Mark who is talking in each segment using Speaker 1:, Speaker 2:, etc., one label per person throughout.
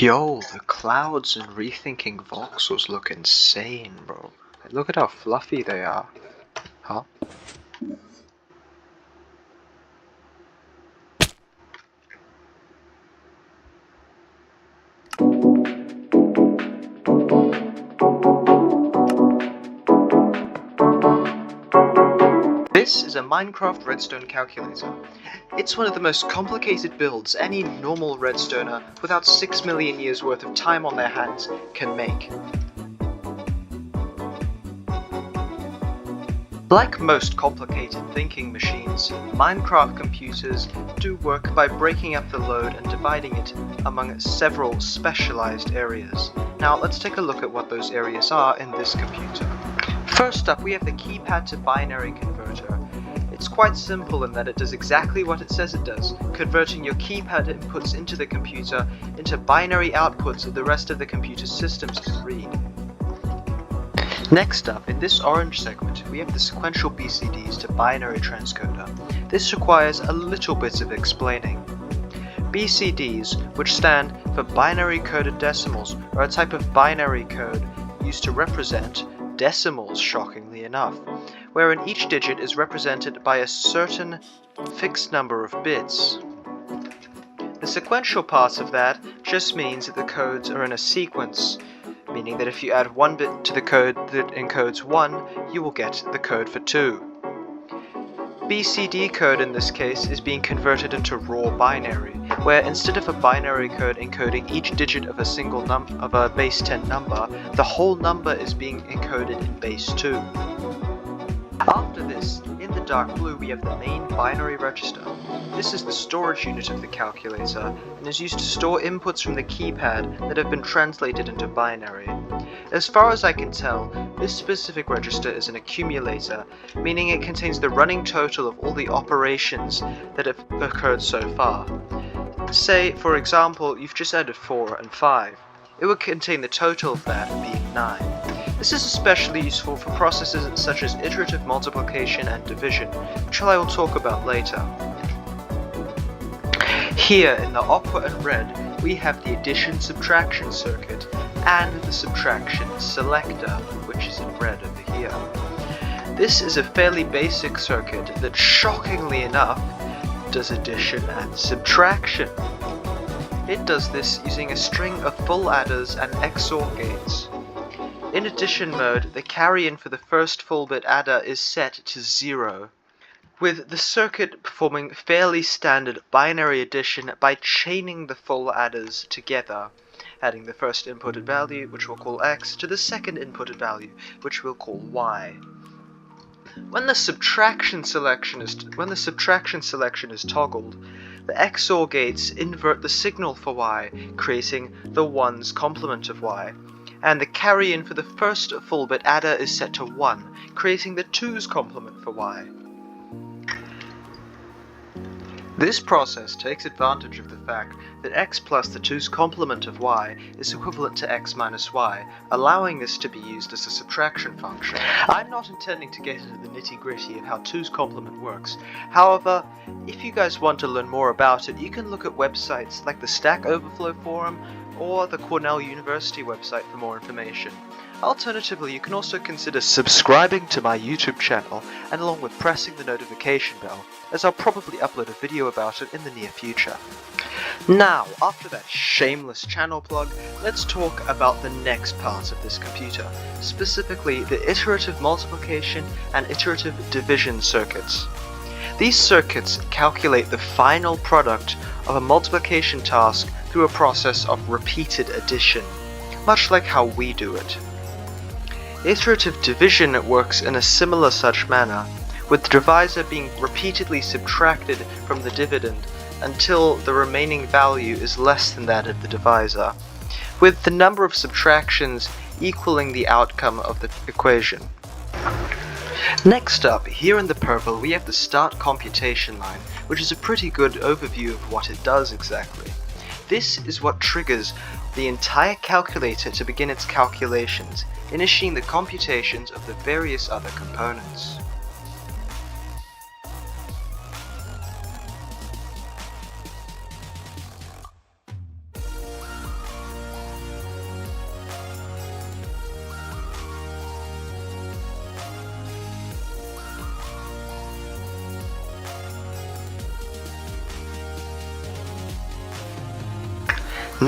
Speaker 1: Yo, the clouds in Rethinking Voxels look insane, bro. Like, look at how fluffy they are. Huh? This is a Minecraft redstone calculator. It's one of the most complicated builds any normal redstoner without 6 million years worth of time on their hands can make. Like most complicated thinking machines, Minecraft computers do work by breaking up the load and dividing it among several specialized areas. Now let's take a look at what those areas are in this computer. First up, we have the keypad to binary converter. It's quite simple in that it does exactly what it says it does, converting your keypad inputs into the computer into binary outputs that the rest of the computer's systems can read. Next up, in this orange segment, we have the sequential BCDs to binary transcoder. This requires a little bit of explaining. BCDs, which stand for binary coded decimals, are a type of binary code used to represent decimals, shockingly enough, wherein each digit is represented by a certain fixed number of bits. The sequential part of that just means that the codes are in a sequence, meaning that if you add one bit to the code that encodes 1, you will get the code for 2. BCD code in this case is being converted into raw binary, where instead of a binary code encoding each digit of a base 10 number, the whole number is being encoded in base 2. After this, in the dark blue we have the main binary register. This is the storage unit of the calculator and is used to store inputs from the keypad that have been translated into binary. As far as I can tell, this specific register is an accumulator, meaning it contains the running total of all the operations that have occurred so far. Say, for example, you've just added 4 and 5. It would contain the total of that being 9. This is especially useful for processes such as iterative multiplication and division, which I will talk about later. Here in the aqua and red, we have the addition-subtraction circuit and the subtraction selector, which is in red over here. This is a fairly basic circuit that, shockingly enough, does addition and subtraction. It does this using a string of full adders and XOR gates. In addition mode, the carry-in for the first full bit adder is set to 0, with the circuit performing fairly standard binary addition by chaining the full adders together, adding the first inputted value, which we'll call X, to the second inputted value, which we'll call Y. When the subtraction selection is toggled, the XOR gates invert the signal for Y, creating the 1's complement of Y, and the carry-in for the first full bit adder is set to 1, creating the 2's complement for Y. This process takes advantage of the fact that x plus the 2's complement of y is equivalent to x minus y, allowing this to be used as a subtraction function. I'm not intending to get into the nitty-gritty of how 2's complement works. However, if you guys want to learn more about it, you can look at websites like the Stack Overflow forum or the Cornell University website for more information. Alternatively, you can also consider subscribing to my YouTube channel, and along with pressing the notification bell, as I'll probably upload a video about it in the near future. Now, after that shameless channel plug, let's talk about the next part of this computer, specifically the iterative multiplication and iterative division circuits. These circuits calculate the final product of a multiplication task through a process of repeated addition, much like how we do it. Iterative division works in a similar such manner, with the divisor being repeatedly subtracted from the dividend until the remaining value is less than that of the divisor, with the number of subtractions equaling the outcome of the equation. Next up, here in the purple, we have the start computation line, which is a pretty good overview of what it does exactly. This is what triggers the entire calculator to begin its calculations, initiating the computations of the various other components.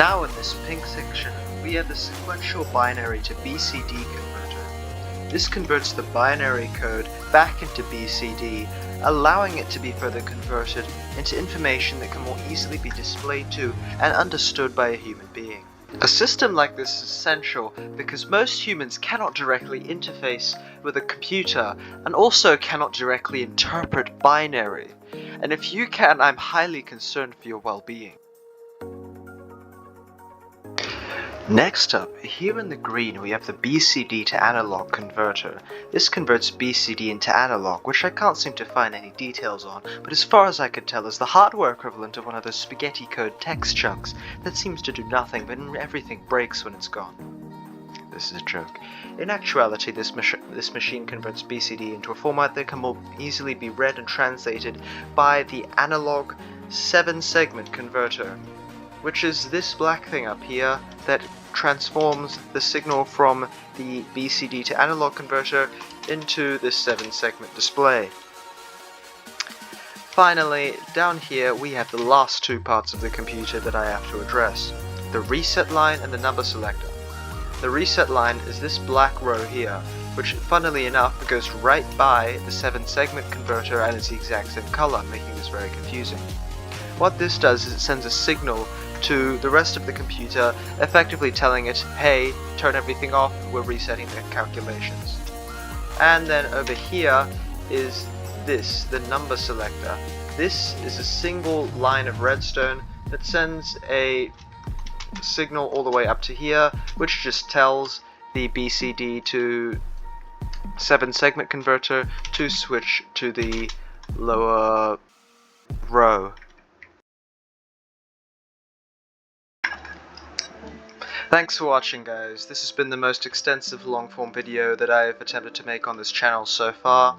Speaker 1: Now in this pink section, we have the sequential binary to BCD converter. This converts the binary code back into BCD, allowing it to be further converted into information that can more easily be displayed to and understood by a human being. A system like this is essential because most humans cannot directly interface with a computer and also cannot directly interpret binary. And if you can, I'm highly concerned for your well-being. Next up, here in the green we have the BCD to analog converter. This converts BCD into analog, which I can't seem to find any details on, but as far as I can tell is the hardware equivalent of one of those spaghetti code text chunks that seems to do nothing, but everything breaks when it's gone. This is a joke. In actuality, this machine converts BCD into a format that can more easily be read and translated by the analog 7-segment converter, which is this black thing up here that transforms the signal from the BCD to analog converter into this 7-segment display. Finally, down here we have the last two parts of the computer that I have to address: the reset line and the number selector. The reset line is this black row here, which funnily enough goes right by the 7-segment converter and is the exact same color, making this very confusing. What this does is it sends a signal to the rest of the computer, effectively telling it, hey, turn everything off, we're resetting the calculations. And then over here is this, the number selector. This is a single line of redstone that sends a signal all the way up to here, which just tells the BCD to 7-segment converter to switch to the lower row. Thanks for watching, guys. This has been the most extensive long-form video that I've attempted to make on this channel so far,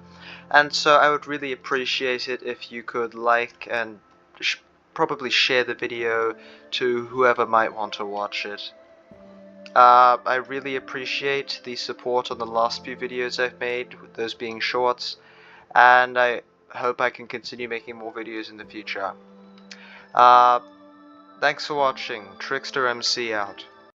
Speaker 1: and so I would really appreciate it if you could like and probably share the video to whoever might want to watch it. I really appreciate the support on the last few videos I've made, those being shorts, and I hope I can continue making more videos in the future. Thanks for watching. Trickster MC out.